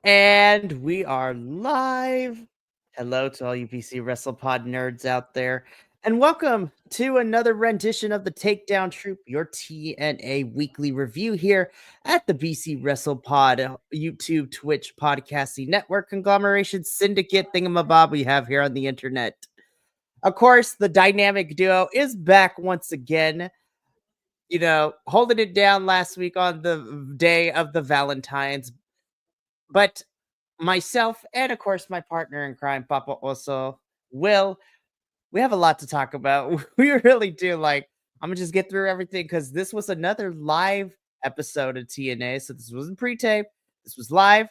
And we are live. Hello to all you PC WrestlePod nerds out there. And welcome to another rendition of the Takedown Troupe, your TNA weekly review here at the BC WrestlePod YouTube, Twitch, podcasting network, conglomeration, syndicate thingamabob we have here on the internet. Of course, the dynamic duo is back once again. You know, holding it down last week on the day of the Valentines. But myself and, of course, my partner in crime, Papa Oso, Will, we have a lot to talk about. We really do. I'm gonna just get through everything because this was another live episode of TNA. So this wasn't pre-tape. This was live,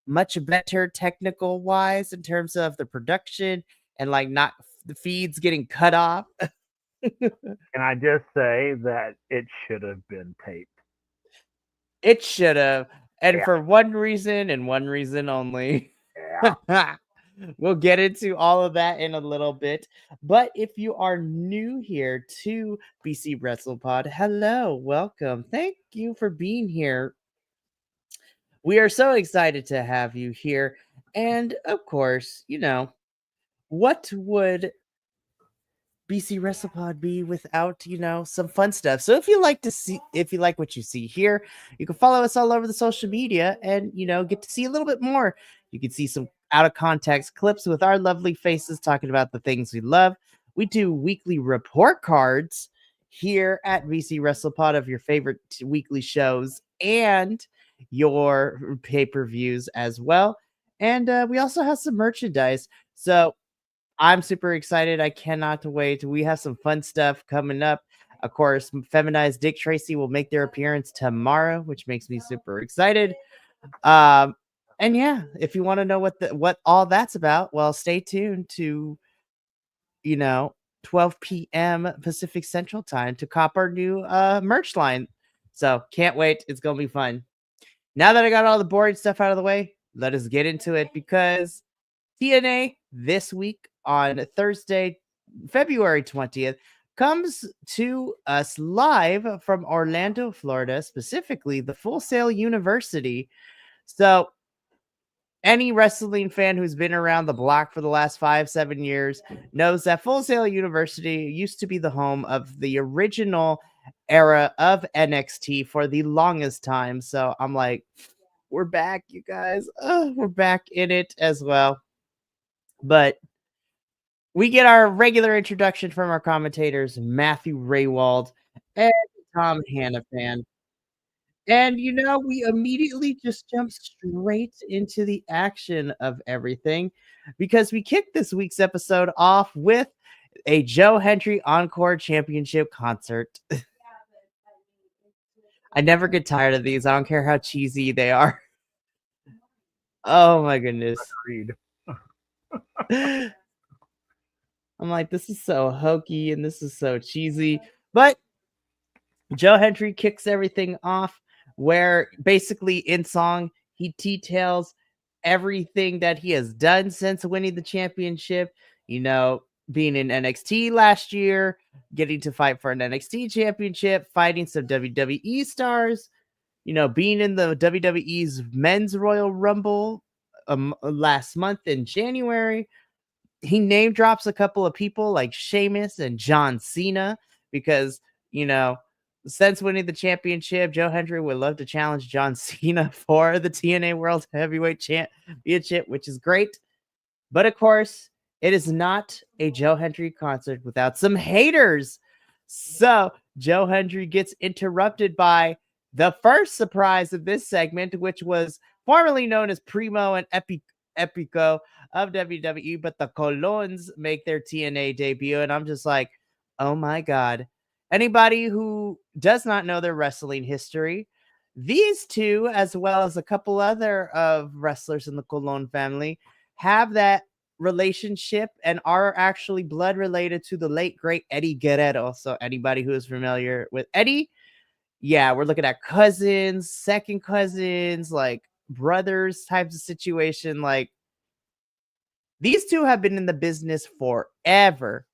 much better technical wise in terms of the production and not the feeds getting cut off. Can I just say that it should have been taped? It should have. And Yeah. for one reason and one reason only. Yeah. We'll get into all of that in a little bit. But if you are new here to BC WrestlePod, hello, welcome. Thank you for being here. We are so excited to have you here. And of course, what would BC WrestlePod be without, some fun stuff? So if you like what you see here, you can follow us all over the social media and, get to see a little bit more. You can see some out of context clips with our lovely faces talking about the things we love. We do weekly report cards here at BC WrestlePod of your favorite weekly shows and your pay-per-views as well. And we also have some merchandise. So I'm super excited. I cannot wait. We have some fun stuff coming up. Of course, Feminized Dick Tracy will make their appearance tomorrow, which makes me super excited. And yeah, if you want to know what all that's about, well, stay tuned to 12 p.m. Pacific Central Time to cop our new merch line. So can't wait. It's gonna be fun. Now that I got all the boring stuff out of the way, let us get into it because TNA this week on Thursday, February 20th, comes to us live from Orlando, Florida, specifically the Full Sail University. So, any wrestling fan who's been around the block for the last 5-7 years knows that Full Sail University used to be the home of the original era of NXT for the longest time. So I'm like, we're back, you guys. We're back in it as well. But we get our regular introduction from our commentators, Matthew Raywald and Tom Hannafan. And we immediately just jump straight into the action of everything because we kicked this week's episode off with a Joe Hendry Encore Championship concert. I never get tired of these. I don't care how cheesy they are. Oh my goodness. Agreed. I'm like, this is so hokey and this is so cheesy. But Joe Hendry kicks everything off where basically in song he details everything that he has done since winning the championship, being in NXT last year, getting to fight for an NXT championship, fighting some WWE stars, being in the WWE's Men's Royal Rumble last month in January. He name drops a couple of people like Sheamus and John Cena because, you know, since winning the championship, Joe Hendry would love to challenge John Cena for the TNA World Heavyweight Championship, which is great. But of course, it is not a Joe Hendry concert without some haters. So Joe Hendry gets interrupted by the first surprise of this segment, which was formerly known as Primo and Epico of WWE, but the Colons make their TNA debut. And I'm just like, oh my God. Anybody who does not know their wrestling history, these two, as well as a couple other of wrestlers in the Colon family, have that relationship and are actually blood related to the late great Eddie Guerrero. So anybody who is familiar with Eddie, yeah, we're looking at cousins, second cousins, like brothers types of situation. Like these two have been in the business forever.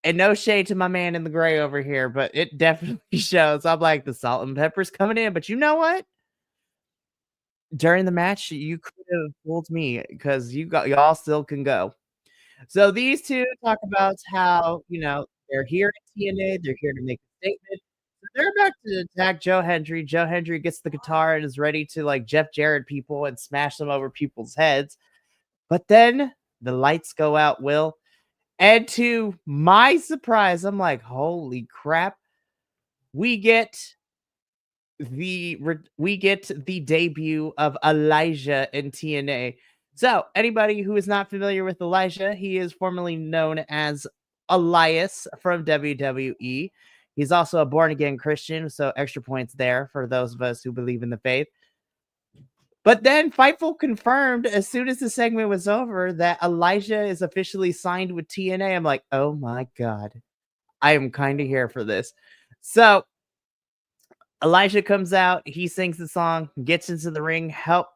And no shade to my man in the gray over here, but it definitely shows. I'm like, the salt and pepper's coming in. But you know what? During the match, you could have fooled me because y'all still can go. So these two talk about how, they're here at TNA, they're here to make a statement. So they're about to attack Joe Hendry. Joe Hendry gets the guitar and is ready to like Jeff Jarrett people and smash them over people's heads. But then the lights go out, Will. And to my surprise, I'm like, holy crap. We get the debut of Elijah in TNA. So, anybody who is not familiar with Elijah, he is formerly known as Elias from WWE. He's also a born again Christian, so extra points there for those of us who believe in the faith. But then Fightful confirmed as soon as the segment was over that Elijah is officially signed with TNA. I'm like, oh my God, I am kind of here for this. So Elijah comes out, he sings the song, gets into the ring, helps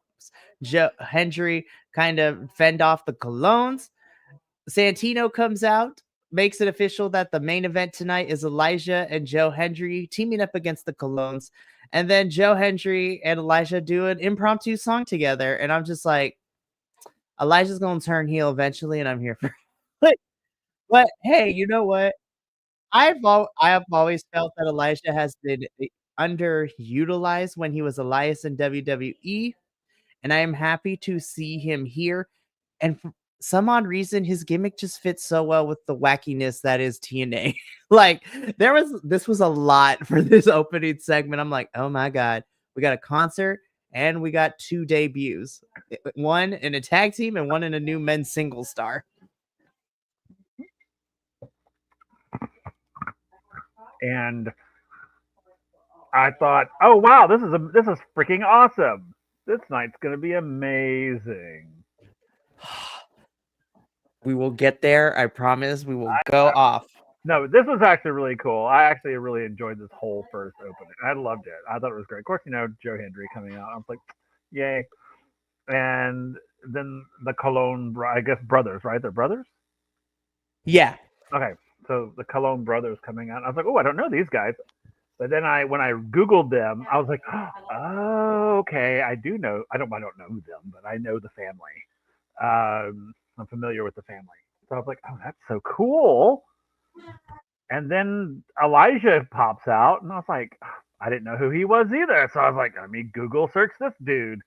Joe Hendry kind of fend off the Colognes. Santino comes out, makes it official that the main event tonight is Elijah and Joe Hendry teaming up against the Colognes. And then Joe Hendry and Elijah do an impromptu song together. And I'm just like, Elijah's going to turn heel eventually, and I'm here for it. But hey, you know what? I have always felt that Elijah has been underutilized when he was Elias in WWE, and I am happy to see him here. And for some odd reason, his gimmick just fits so well with the wackiness that is TNA. Like this was a lot for this opening segment. I'm like, oh my God, we got a concert and we got two debuts, one in a tag team and one in a new men's single star. And I thought, oh wow, this is freaking awesome. This night's gonna be amazing. We will get there. I promise. We will go off. No, this was actually really cool. I actually really enjoyed this whole first opening. I loved it. I thought it was great. Of course, Joe Hendry coming out. I was like, yay. and then the Cologne, I guess brothers, right? They're brothers. Yeah. Okay, so the Cologne brothers coming out. I was like, oh, I don't know these guys. But then when I Googled them, I was like, oh, okay, I do know. I don't know them, but I know the family. I'm familiar with the family. So I was like, oh, that's so cool. And then Elijah pops out, and I was like, I didn't know who he was either. So I was like, let me Google search this dude.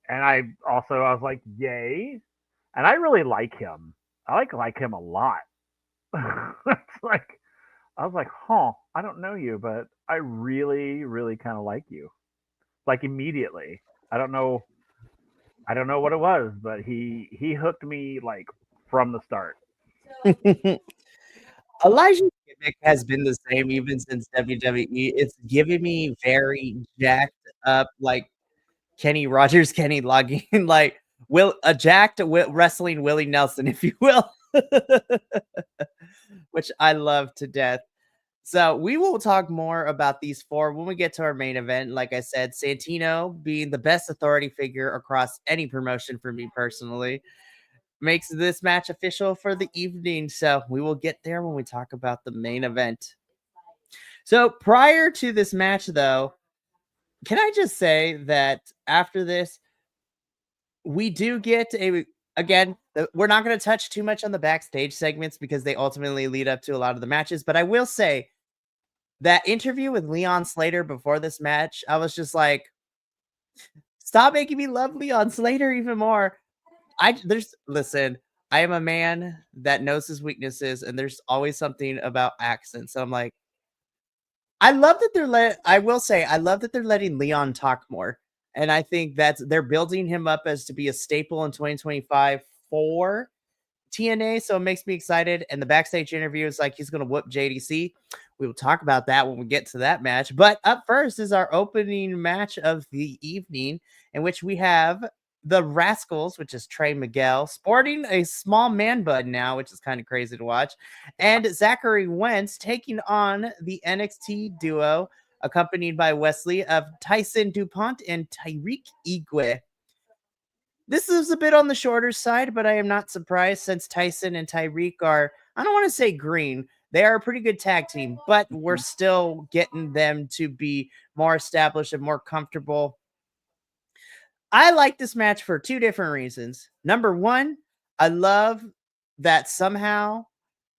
And I was like, yay. And I really like him. I like him a lot. It's like I was like, huh, I don't know you, but I really, really kind of like you. Like immediately. I don't know. I don't know what it was, but he hooked me like from the start. Elijah's gimmick has been the same even since WWE. It's giving me very jacked up, like Kenny Rogers, Kenny Loggins, like a jacked wrestling Willie Nelson, if you will, which I love to death. So we will talk more about these four when we get to our main event. Like I said, Santino being the best authority figure across any promotion for me personally makes this match official for the evening. So we will get there when we talk about the main event. So prior to this match, though, can I just say that after this, we do get we're not going to touch too much on the backstage segments because they ultimately lead up to a lot of the matches. But I will say that interview with Leon Slater before this match, I was just like, stop making me love Leon Slater even more. Listen, I am a man that knows his weaknesses, and there's always something about accents. So I'm like, I will say, I love that they're letting Leon talk more. And I think they're building him up as to be a staple in 2025 for TNA, so it makes me excited. And the backstage interview is like he's going to whoop JDC. We will talk about that when we get to that match. But up first is our opening match of the evening, in which we have the Rascals, which is Trey Miguel, sporting a small man bun now, which is kind of crazy to watch, and Zachary Wentz taking on the NXT duo, accompanied by Wesley of Tyson DuPont and Tyreek Igwe. This is a bit on the shorter side, but I am not surprised since Tyson and Tyreek are, I don't want to say green. They are a pretty good tag team, but we're still getting them to be more established and more comfortable. I like this match for two different reasons. Number one, I love that somehow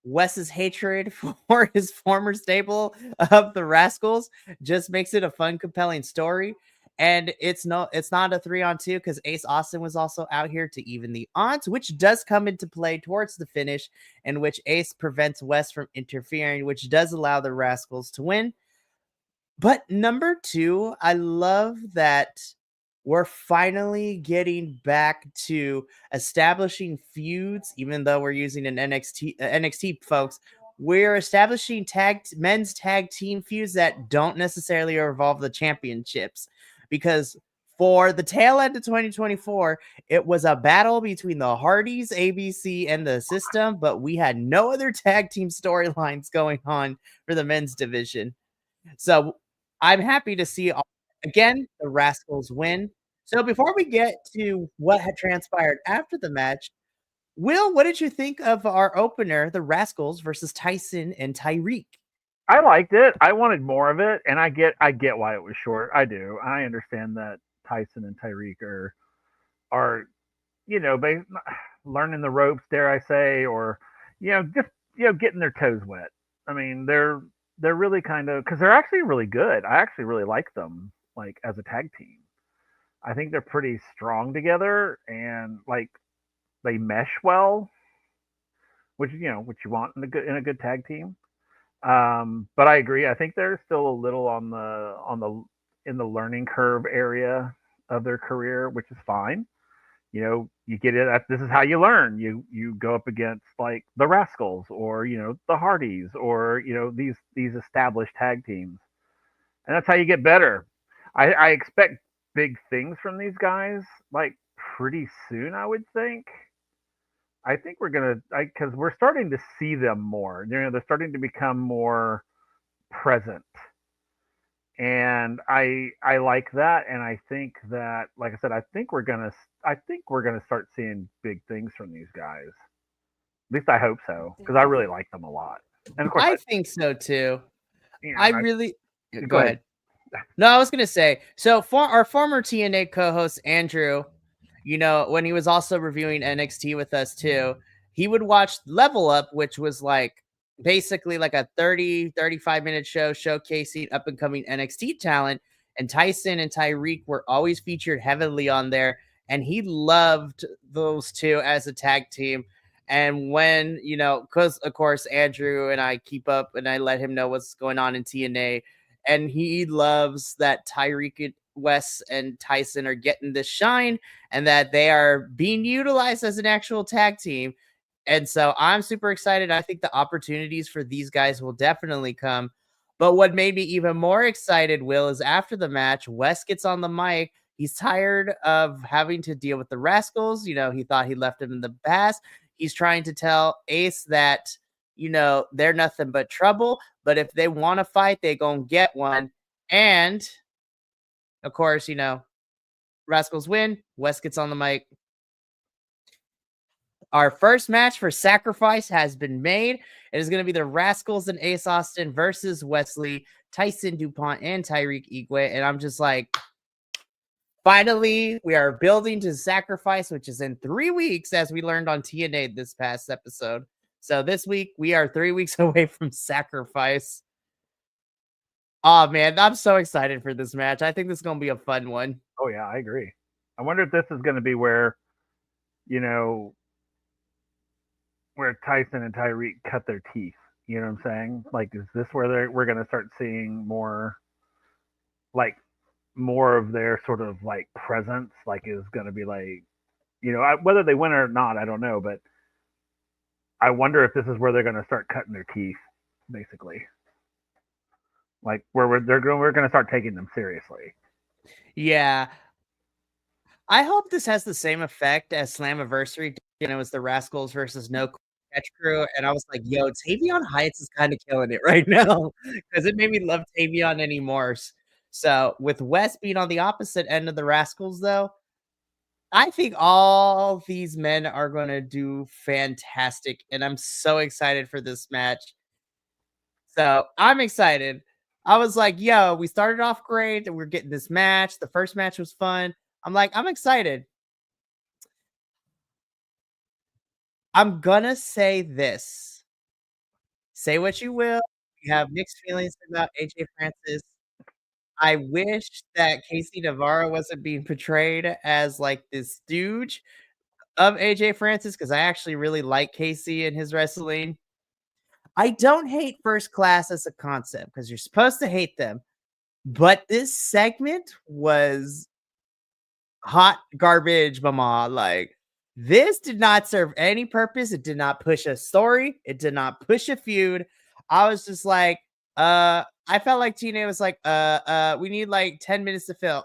Wes's hatred for his former stable of the Rascals just makes it a fun, compelling story. And it's not a 3-on-2 because Ace Austin was also out here to even the odds, which does come into play towards the finish, in which Ace prevents Wes from interfering, which does allow the Rascals to win. But number two, I love that we're finally getting back to establishing feuds, even though we're using an NXT folks. We're establishing men's tag team feuds that don't necessarily involve the championships, because for the tail end of 2024, it was a battle between the Hardys, ABC, and the System, but we had no other tag team storylines going on for the men's division. So I'm happy to see again the Rascals win. So before we get to what had transpired after the match, Will, what did you think of our opener, the Rascals versus Tyson and Tyreek? I liked it. I wanted more of it, and I get why it was short. I do. I understand that Tyson and Tyreek are you know learning the ropes, dare I say, or just getting their toes wet. I mean, they're really kind of because they're actually really good. I actually really like them like as a tag team. I think they're pretty strong together and like they mesh well, which what you want in a good tag team. But I agree. I think they're still a little on the in the learning curve area of their career, which is fine. You get it. This is how you learn. You go up against like the Rascals or the Hardys or these established tag teams, and that's how you get better. I expect big things from these guys like pretty soon. I would think. I think we're gonna because we're starting to see them more. They're starting to become more present and I like that, and I think that, like I said, I think we're gonna start seeing big things from these guys. At least I hope so, because I really like them a lot. And of course, I think so too. I I really go go ahead. ahead. No, I was gonna say, so for our former TNA co-host Andrew, when he was also reviewing NXT with us too, he would watch Level Up, which was like basically like a 30-35 minute show showcasing up and coming NXT talent. And Tyson and Tyreek were always featured heavily on there. And he loved those two as a tag team. And when, because of course Andrew and I keep up and I let him know what's going on in TNA, and he loves that Tyreek West and Tyson are getting the shine and that they are being utilized as an actual tag team. And so I'm super excited. I think the opportunities for these guys will definitely come. But what made me even more excited, Will, is after the match, West gets on the mic. He's tired of having to deal with the Rascals. He thought he left him in the past. He's trying to tell Ace that, they're nothing but trouble. But if they want to fight, they gonna get one. And of course, Rascals win. West gets on the mic. Our first match for Sacrifice has been made. It is going to be the Rascals and Ace Austin versus Wesley, Tyson DuPont, and Tyreek Igwe. And I'm just like, finally, we are building to Sacrifice, which is in 3 weeks, as we learned on TNA this past episode. So this week, we are 3 weeks away from Sacrifice. Oh, man, I'm so excited for this match. I think this is going to be a fun one. Oh yeah, I agree. I wonder if this is going to be where, you know, where Tyson and Tyreek cut their teeth. You know what I'm saying? Like, is this where we're going to start seeing like, more of their sort of like presence? Like, is going to be like, whether they win or not, I don't know, but I wonder if this is where they're going to start cutting their teeth, basically. Like, where we're going to start taking them seriously. Yeah. I hope this has the same effect as Slammiversary did. It was the Rascals versus No Catch Crew. And I was like, yo, Tavion Heights is kind of killing it right now because it made me love Tavion anymore. So with West being on the opposite end of the Rascals, though, I think all these men are going to do fantastic. And I'm so excited for this match. So I'm excited. I was like, yo, we started off great. And we're getting this match. The first match was fun. I'm like, I'm excited. I'm gonna say this. Say what you will. You have mixed feelings about AJ Francis. I wish that Casey Navarro wasn't being portrayed as like this stooge of AJ Francis because I actually really like Casey and his wrestling. I don't hate First Class as a concept because you're supposed to hate them, but this segment was hot garbage, mama. Like, this did not serve any purpose. It did not push a story. It did not push a feud. I was just like, I felt like TNA was like, we need like 10 minutes to fill.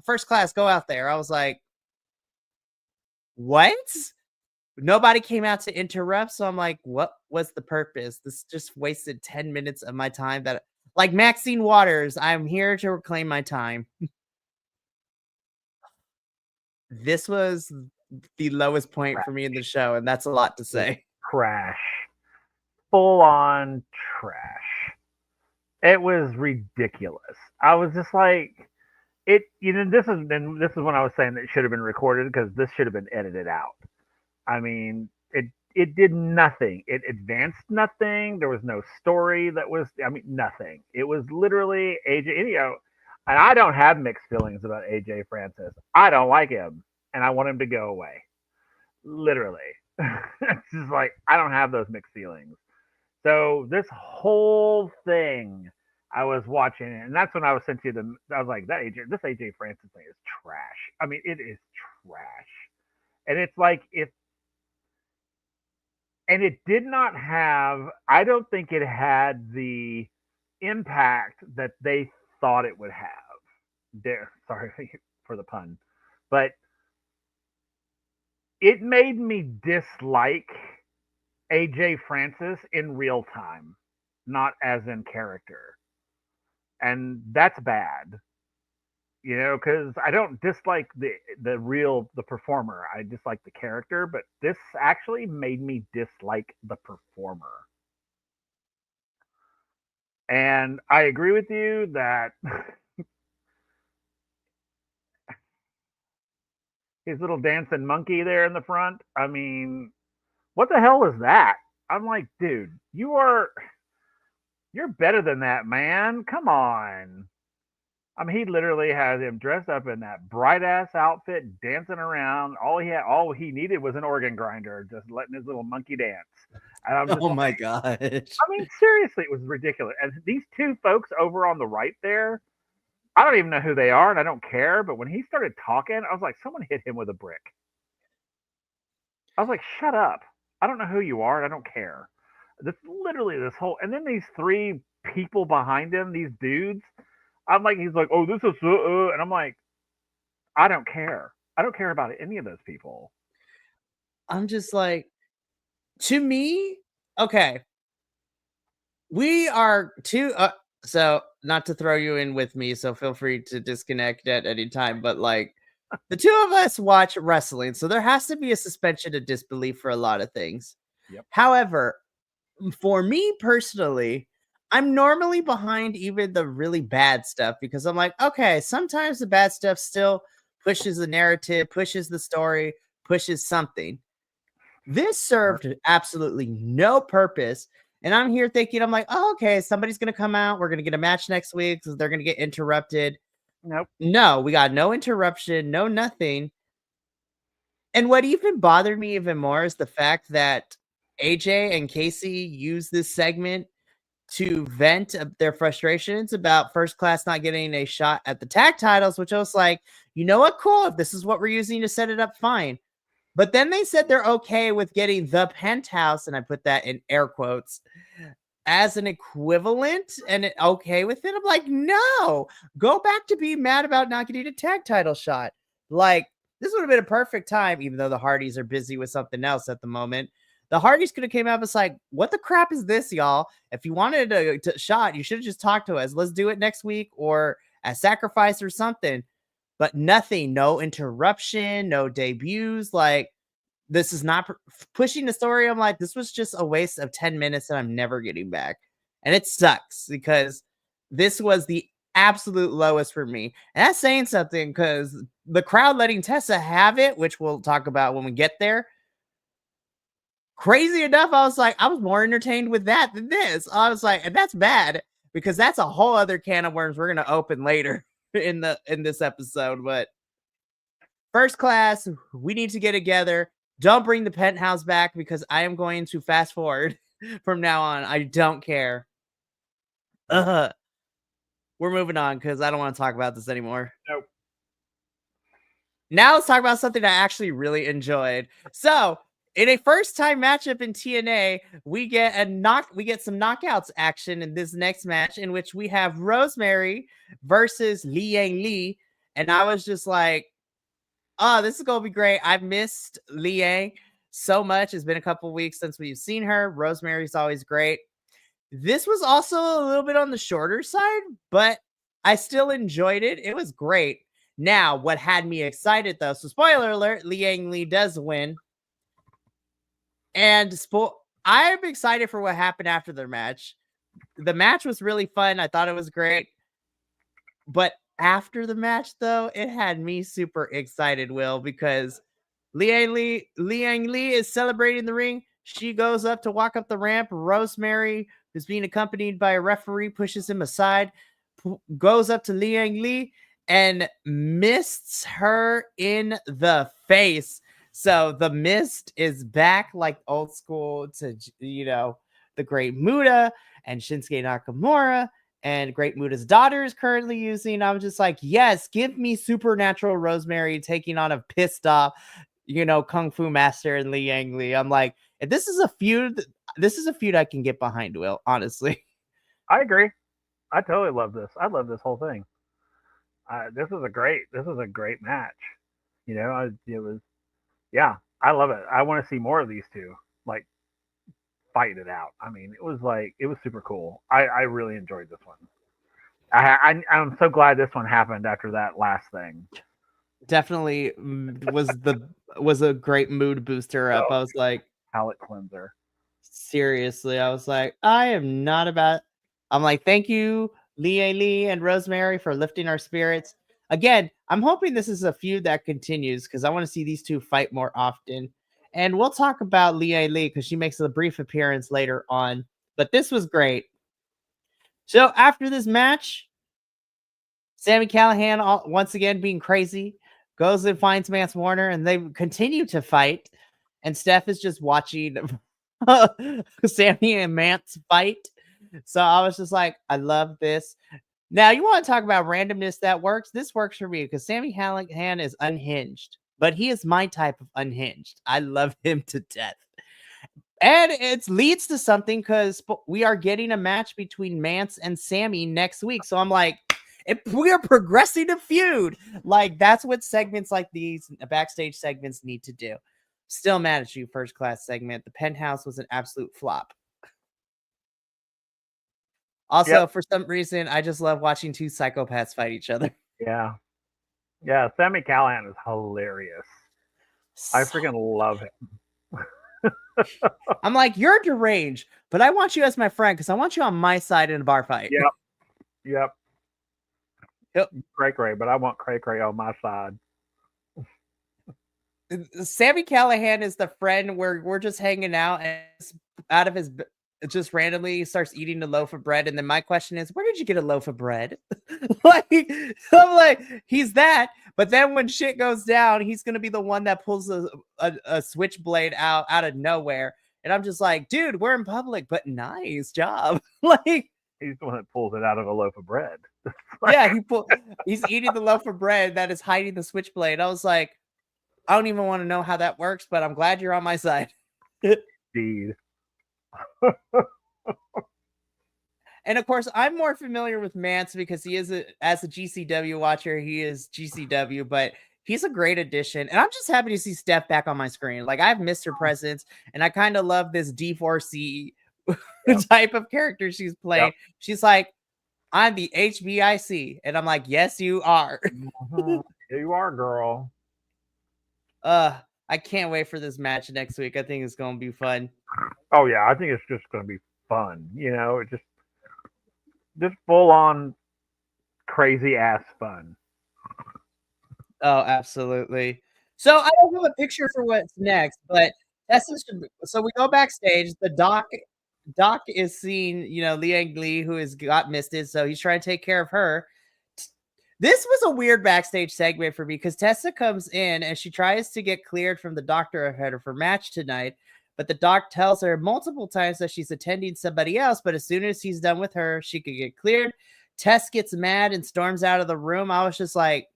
First Class, go out there. I was like, what? Nobody came out to interrupt. So I'm like, what was the purpose? This just wasted 10 minutes of my time that, like Maxine Waters, I'm here to reclaim my time. This was the lowest point for me in the show, and that's a lot to say. Trash. Full on trash. It was ridiculous. I was just like, this is when I was saying that it should have been recorded because this should have been edited out. I mean, it did nothing. It advanced nothing. There was no story that was, I mean, nothing. It was literally AJ. And I don't have mixed feelings about AJ Francis. I don't like him, and I want him to go away. Literally, it's just like I don't have those mixed feelings. So this whole thing, I was watching it, and that's when I was sent you the. I was like, this AJ Francis thing is trash. I mean, it is trash, and it's like if and it did not have. I don't think it had the impact that they thought it would have. There, sorry for the pun, but it made me dislike AJ Francis in real time, not as in character. and that's bad. Because I don't dislike the performer. I dislike the character, but this actually made me dislike the performer. And I agree with you that his little dancing monkey there in the front. I mean, what the hell is that? I'm like, dude, you're better than that, man. Come on. I mean, he literally has him dressed up in that bright ass outfit, dancing around. All he needed was an organ grinder, just letting his little monkey dance. And I'm just Oh like, my gosh. I mean, seriously, it was ridiculous. And these two folks over on the right there, I don't even know who they are, and I don't care. But when he started talking, I was like, someone hit him with a brick. I was like, shut up. I don't know who you are, and I don't care. This literally this whole, and then these three people behind him, these dudes. I'm like, he's like, oh, this is, and I'm like, I don't care. I don't care about any of those people. I'm just like, to me, okay, we are two. So, not to throw you in with me, so feel free to disconnect at any time, but like, the two of us watch wrestling, so there has to be a suspension of disbelief for a lot of things. Yep. However, for me personally, I'm normally behind even the really bad stuff because I'm like, okay, sometimes the bad stuff still pushes the narrative, pushes the story, pushes something. This served absolutely no purpose. And I'm here thinking, I'm like, oh, okay, somebody's going to come out. We're going to get a match next week. So they're going to get interrupted. Nope. No, we got no interruption, no nothing. And what even bothered me even more is the fact that AJ and Casey used this segment to vent their frustrations about First Class not getting a shot at the tag titles, which I was like, you know what, cool. If this is what we're using to set it up, fine. But then they said they're okay with getting the Penthouse, and I put that in air quotes, as an equivalent and okay with it. I'm like, no, go back to being mad about not getting a tag title shot. Like, this would have been a perfect time, even though the Hardys are busy with something else at the moment. The Hardys could have came out and was like, what the crap is this, y'all? If you wanted a shot, you should have just talked to us. Let's do it next week or a sacrifice or something. But nothing, no interruption, no debuts. Like, this is not pushing the story. I'm like, this was just a waste of 10 minutes that I'm never getting back. And it sucks because this was the absolute lowest for me. And that's saying something because the crowd letting Tessa have it, which we'll talk about when we get there. Crazy enough, I was like, I was more entertained with that than this. I was like, and that's bad because that's a whole other can of worms we're gonna open later in this episode. But First Class, we need to get together. Don't bring the Penthouse back because I am going to fast forward from now on. I don't care. We're moving on because I don't want to talk about this anymore. Nope. Now let's talk about something I actually really enjoyed. So, in a first time matchup in TNA, we get some knockouts action in this next match in which we have Rosemary versus Li Yang Li. And I was just like, oh, this is gonna be great. I've missed Liang so much. It's been a couple weeks since we've seen her. Rosemary's always great. This was also a little bit on the shorter side, but I still enjoyed it. It was great. Now, what had me excited though, so spoiler alert, Liang Li does win. And I'm excited for what happened after their match. The match was really fun. I thought it was great. But after the match, though, it had me super excited, Will, because Liang Li is celebrating the ring. She goes up to walk up the ramp. Rosemary, who's being accompanied by a referee, pushes him aside, goes up to Liang Li and mists her in the face. So the mist is back like old school to, the Great Muta and Shinsuke Nakamura and Great Muta's daughter is currently using. I'm just like, yes, give me supernatural Rosemary taking on a pissed off, Kung Fu Master and Liang Li. I'm like, if this is a feud I can get behind, Will, honestly. I agree. I totally love this. I love this whole thing. This is a great match. It was, yeah, I love it. I want to see more of these two, like, fight it out. I mean, it was super cool. I really enjoyed this one. I'm so glad this one happened after that last thing. Definitely was a great mood booster up. I Oh, was like, palate cleanser. seriously, I was like, I am not about. I'm like, thank you, Lee and Rosemary, for lifting our spirits. Again, I'm hoping this is a feud that continues because I want to see these two fight more often. And we'll talk about Lee because she makes a brief appearance later on. But this was great. So after this match, Sammy Callahan, once again being crazy, goes and finds Mance Warner, and they continue to fight. And Steph is just watching Sammy and Mance fight. So I was just like, I love this. Now, you want to talk about randomness that works? This works for me because Sammy Callahan is unhinged, but he is my type of unhinged. I love him to death. And it leads to something because we are getting a match between Mance and Sammy next week. So I'm like, we are progressing a feud. Like, that's what segments like these, backstage segments, need to do. Still mad at you, first class segment. The penthouse was an absolute flop. Also, Yep. for some reason, I just love watching two psychopaths fight each other. Yeah. Yeah. Sammy Callahan is hilarious. I So, freaking love him. I'm like, you're deranged, but I want you as my friend because I want you on my side in a bar fight. Yep. Yep. Yep. Cray Cray, but I want Cray Cray on my side. Sammy Callahan is the friend where we're just hanging out and out of his just randomly starts eating a loaf of bread. And then my question is, where did you get a loaf of bread? Like, I'm like, he's that. But then when shit goes down, he's going to be the one that pulls a switchblade out of nowhere. And I'm just like, dude, we're in public, but nice job. Like, He's the one that pulls it out of a loaf of bread. yeah, he's eating the loaf of bread that is hiding the switchblade. I was like, I don't even want to know how that works, but I'm glad you're on my side. Indeed. And of course, I'm more familiar with Mance because he is as a GCW watcher, he is GCW, but he's a great addition. And I'm just happy to see Steph back on my screen. Like, I've missed her presence, and I kind of love this D4C Yep. type of character she's playing. Yep. She's like, I'm the HBIC. And I'm like, yes, you are. Mhm. Here you are, girl. I can't wait for this match next week. I think it's gonna be fun. Oh yeah, I think it's just going to be fun. It just full on crazy ass fun. Oh, absolutely. So I don't have a picture for what's next, but so we go backstage. The Doc is seeing, Liang Li, who has got misted, so he's trying to take care of her. This was a weird backstage segment for me because Tessa comes in and she tries to get cleared from the doctor ahead of her match tonight. But the doc tells her multiple times that she's attending somebody else. But as soon as he's done with her, she could get cleared. Tess gets mad and storms out of the room. I was just like,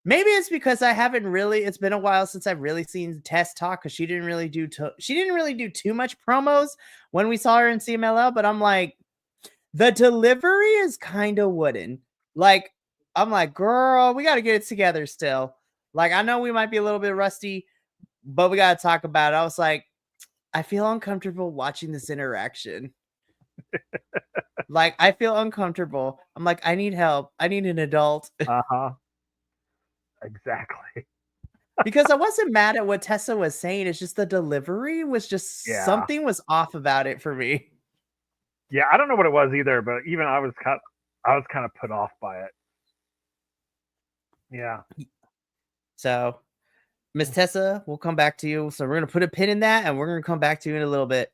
maybe it's because it's been a while since I've really seen Tess talk because she didn't really do too much promos when we saw her in CMLL, but I'm like, the delivery is kind of wooden. Like, I'm like, girl, we got to get it together still. Like, I know we might be a little bit rusty, but we got to talk about it. I was like, I feel uncomfortable watching this interaction. Like, I feel uncomfortable. I'm like, I need help. I need an adult. Uh-huh. Exactly. Because I wasn't mad at what Tessa was saying. It's just the delivery was just Yeah. something was off about it for me. Yeah, I don't know what it was either, but even I was kind of put off by it. Yeah. So, Miss Tessa, we'll come back to you. So, we're going to put a pin in that and we're going to come back to you in a little bit.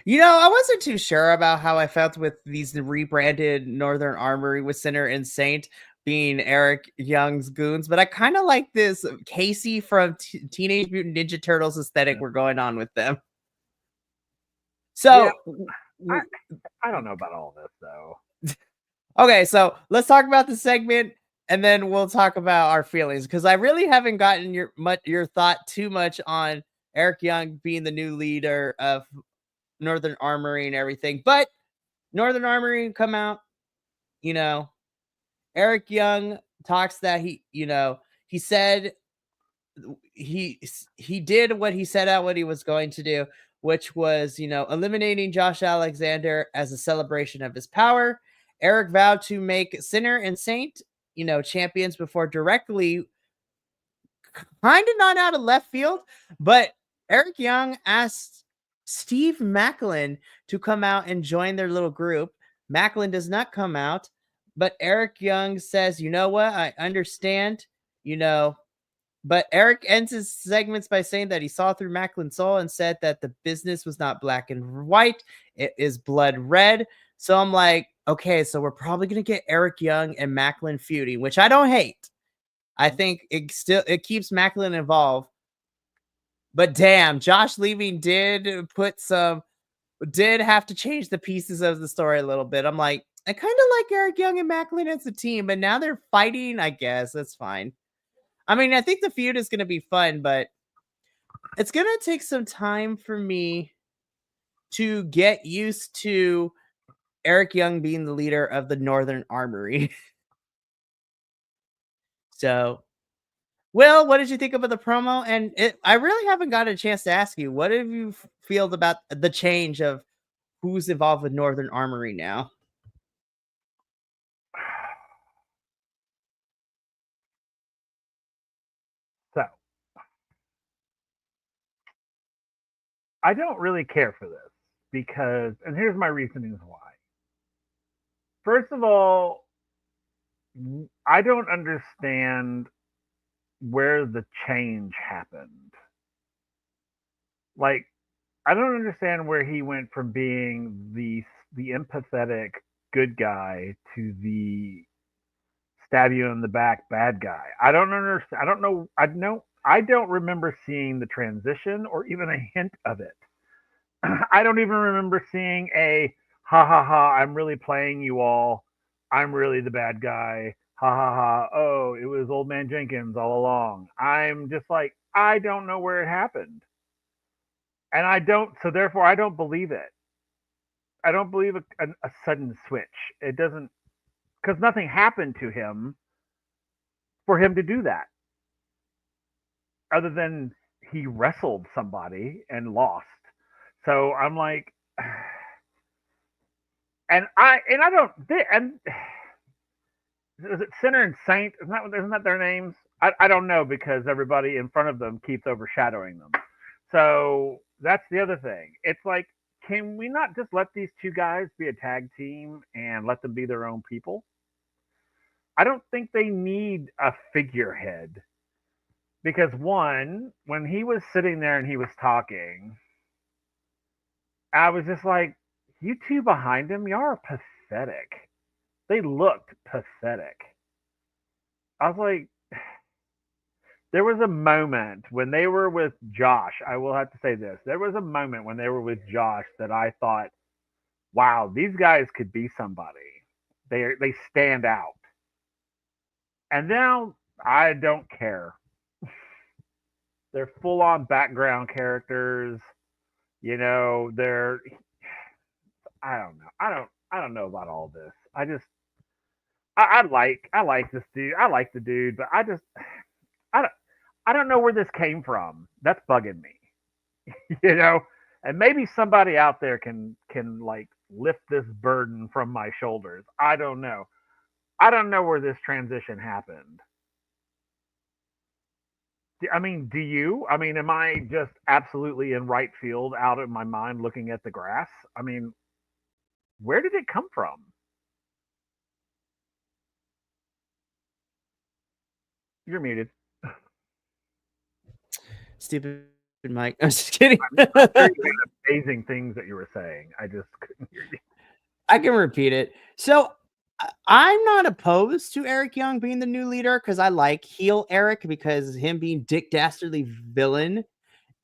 I wasn't too sure about how I felt with these rebranded Northern Armory with Sinner and Saint being Eric Young's goons, but I kind of like this Casey from Teenage Mutant Ninja Turtles aesthetic we're going on with them. Yeah. So, I don't know about all this though. okay, so let's talk about the segment and then we'll talk about our feelings because I really haven't gotten your thought too much on Eric Young being the new leader of Northern Armory and everything. But Northern Armory come out, Eric Young talks that he said he did what he set out what he was going to do. which was, eliminating Josh Alexander as a celebration of his power. Eric vowed to make Sinner and Saint, champions before directly, kind of not out of left field, but Eric Young asked Steve Macklin to come out and join their little group. Macklin does not come out, but Eric Young says, you know what? I understand, you know, but Eric ends his segments by saying that he saw through Macklin's soul and said that the business was not black and white, it is blood red. So I'm like, okay, so we're probably going to get Eric Young and Macklin feuding, which I don't hate. I think it keeps Macklin involved. But damn, Josh leaving did have to change the pieces of the story a little bit. I'm like, I kind of like Eric Young and Macklin as a team, but now they're fighting. I guess that's fine. I mean, I think the feud is going to be fun, but it's going to take some time for me to get used to Eric Young being the leader of the Northern Armory. So, Will, what did you think about the promo? And I really haven't got a chance to ask you, what have you feel about the change of who's involved with Northern Armory now? So, I don't really care for this because, and here's my reasonings why. First of all, I don't understand where the change happened. Like, I don't understand where he went from being the empathetic good guy to the stab you in the back bad guy. I don't understand. I don't know. I don't remember seeing the transition or even a hint of it. I don't even remember seeing a ha ha ha. I'm really playing you all. I'm really the bad guy. Ha ha ha. Oh, it was Old Man Jenkins all along. I'm just like, I don't know where it happened. And I don't, so therefore I don't believe it. I don't believe a sudden switch. It doesn't, because nothing happened to him for him to do that, other than he wrestled somebody and lost. So I'm like, and I don't, and is it Sinner and Saint? Isn't that their names? I don't know because everybody in front of them keeps overshadowing them. So that's the other thing. It's like, can we not just let these two guys be a tag team and let them be their own people? I don't think they need a figurehead because one, when he was sitting there and he was talking, I was just like, you two behind him, y'all are pathetic. They looked pathetic. I was like, there was a moment when they were with Josh. I will have to say this. There was a moment when they were with Josh that I thought, wow, these guys could be somebody. They stand out. And now I don't care. They're full on background characters. They're I don't know. I don't know about all this. I like this dude. I like the dude, but I don't I don't know where this came from. That's bugging me. you know, and maybe somebody out there can like lift this burden from my shoulders. I don't know. I don't know where this transition happened. I mean, do you? I mean, am I just absolutely in right field out of my mind looking at the grass? I mean, where did it come from? You're muted. Stupid Mike. I'm just kidding. I'm sure you had amazing things that you were saying. I just couldn't hear you. I can repeat it. So I'm not opposed to Eric Young being the new leader because I like heel Eric because him being Dick Dastardly villain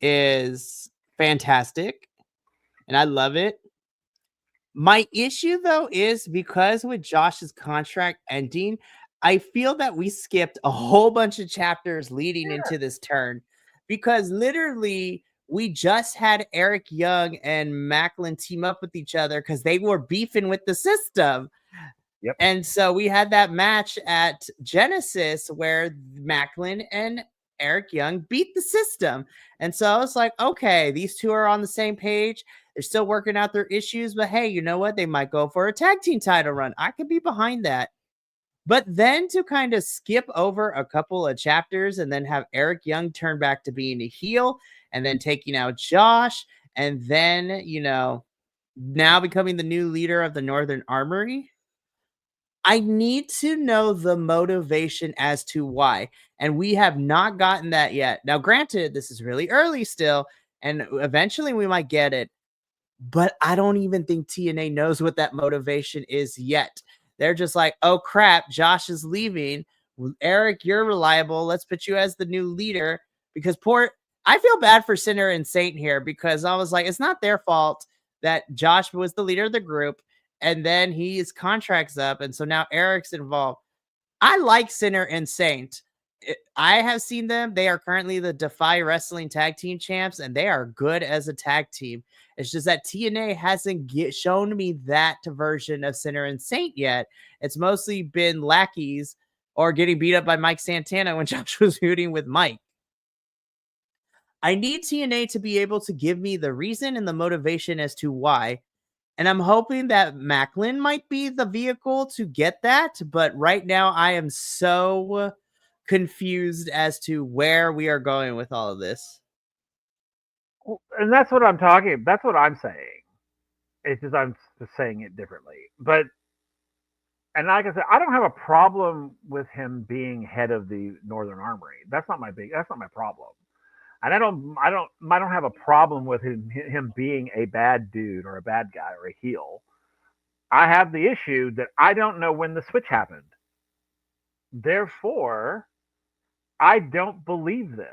is fantastic and I love it. My issue though is because with Josh's contract ending, I feel that we skipped a whole bunch of chapters leading into this turn because literally we just had Eric Young and Macklin team up with each other because they were beefing with the system. Yep. And so we had that match at Genesis where Macklin and Eric Young beat the system. And so I was like, okay, these two are on the same page. They're still working out their issues, but hey, you know what? They might go for a tag team title run. I could be behind that. But then to kind of skip over a couple of chapters and then have Eric Young turn back to being a heel and then taking out Josh and then, now becoming the new leader of the Northern Armory. I need to know the motivation as to why. And we have not gotten that yet. Now, granted, this is really early still, and eventually we might get it. But I don't even think TNA knows what that motivation is yet. They're just like, oh crap, Josh is leaving. Eric, you're reliable. Let's put you as the new leader. Because I feel bad for Sinner and Saint here because I was like, it's not their fault that Josh was the leader of the group and then his contract's up. And so now Eric's involved. I like Sinner and Saint. I have seen them. They are currently the Defy Wrestling Tag Team champs, and they are good as a tag team. It's just that TNA hasn't shown me that version of Sinner and Saint yet. It's mostly been lackeys or getting beat up by Mike Santana when Josh was feuding with Mike. I need TNA to be able to give me the reason and the motivation as to why. And I'm hoping that Macklin might be the vehicle to get that. But right now, I am so confused as to where we are going with all of this. And that's what I'm talking. That's what I'm saying. It's just I'm just saying it differently. But and like I said, I don't have a problem with him being head of the Northern Armory. That's not my problem. And I don't have a problem with him being a bad dude or a bad guy or a heel. I have the issue that I don't know when the switch happened. Therefore, I don't believe this.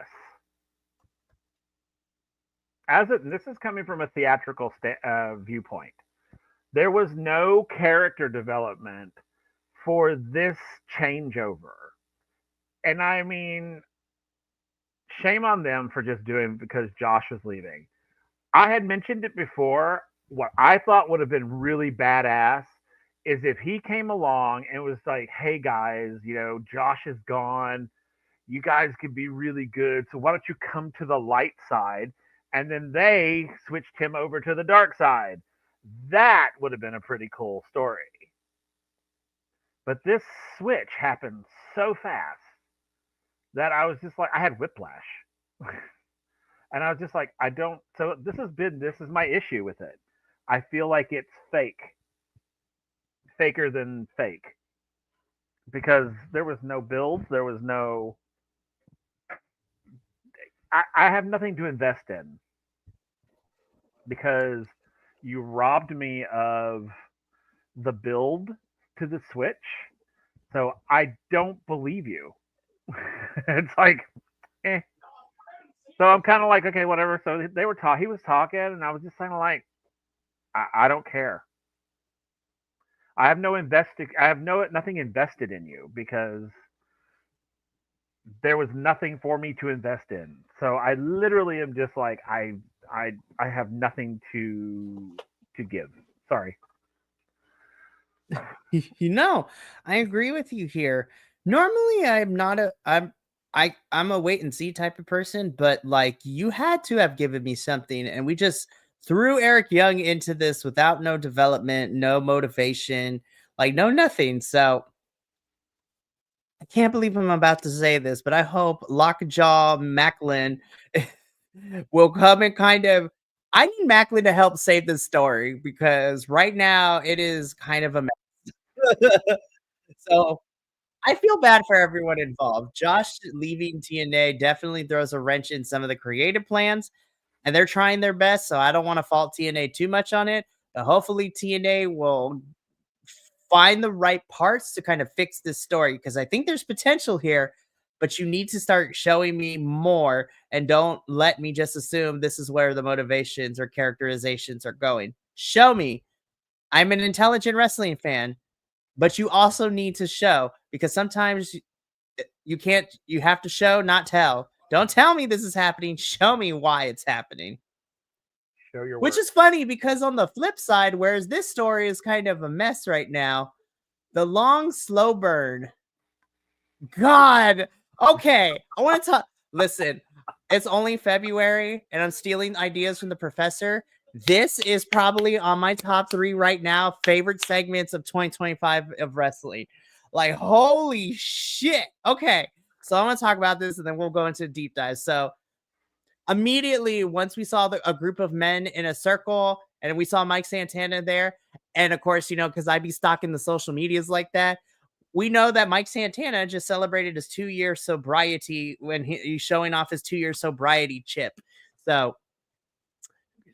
This is coming from a theatrical viewpoint. There was no character development for this changeover. And I mean, shame on them for just doing it because Josh was leaving. I had mentioned it before. What I thought would have been really badass is if he came along and was like, hey guys, Josh is gone. You guys could be really good. So why don't you come to the light side? And then they switched him over to the dark side. That would have been a pretty cool story. But this switch happened so fast that I was just like, I had whiplash. And I was just like, I don't. So this is my issue with it. I feel like it's faker than fake. Because there was no build, there was no. I have nothing to invest in because you robbed me of the build to the switch. So I don't believe you. It's like, eh. So I'm kind of like, okay, whatever. So they were talking. He was talking, and I was just kind of like, I don't care. I have nothing invested in you because there was nothing for me to invest in. So I literally am just like, I have nothing to give. Sorry. I agree with you here. Normally, I'm a wait and see type of person, but like you had to have given me something, and we just threw Eric Young into this without no development, no motivation, like no nothing. So I can't believe I'm about to say this, but I hope Lockjaw Macklin will come and kind of. I need Macklin to help save this story because right now it is kind of a mess. So I feel bad for everyone involved. Josh leaving TNA definitely throws a wrench in some of the creative plans, and they're trying their best. So I don't want to fault TNA too much on it, but hopefully TNA will find the right parts to kind of fix this story because I think there's potential here, but you need to start showing me more and don't let me just assume this is where the motivations or characterizations are going. Show me. I'm an intelligent wrestling fan, but you also need to show because sometimes you have to show, not tell. Don't tell me this is happening. Show me why it's happening. Show your Which work. is funny because on the flip side, whereas this story is kind of a mess right now, the long slow burn. God. Okay. I want to talk. Listen, it's only February and I'm stealing ideas from the professor. This is probably on my top 3 right now favorite segments of 2025 of wrestling. Like, holy shit. Okay. So I want to talk about this and then we'll go into a deep dive. So immediately once we saw a group of men in a circle and we saw Mike Santana there, and of course, because I be stalking the social medias like that, we know that Mike Santana just celebrated his 2-year sobriety when he's showing off his 2-year sobriety chip. So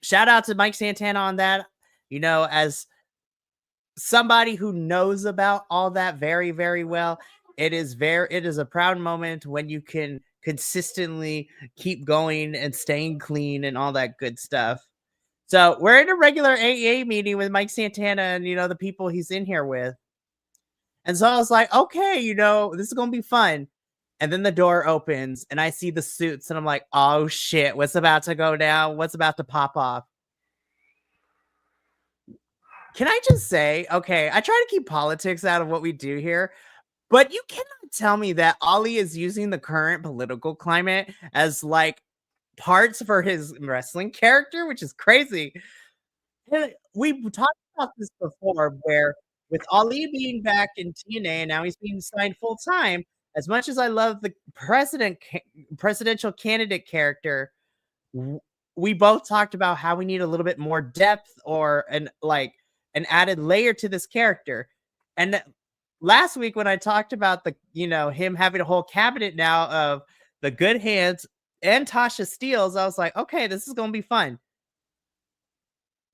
shout out to Mike Santana on that. As somebody who knows about all that very, very well, it is a proud moment when you can consistently keep going and staying clean and all that good stuff. So we're in a regular AA meeting with Mike Santana and the people he's in here with. And so I was like, okay, this is gonna be fun. And then the door opens and I see the suits and I'm like, oh shit, what's about to go down? What's about to pop off? Can I just say, okay, I try to keep politics out of what we do here, but you cannot tell me that Ali is using the current political climate as like parts for his wrestling character, which is crazy. We've talked about this before, where with Ali being back in TNA and now he's being signed full time, as much as I love the presidential candidate character, we both talked about how we need a little bit more depth or an added layer to this character. And last week when I talked about him having a whole cabinet now of the Good Hands and Tasha Steeles, I was like, okay, this is gonna be fun.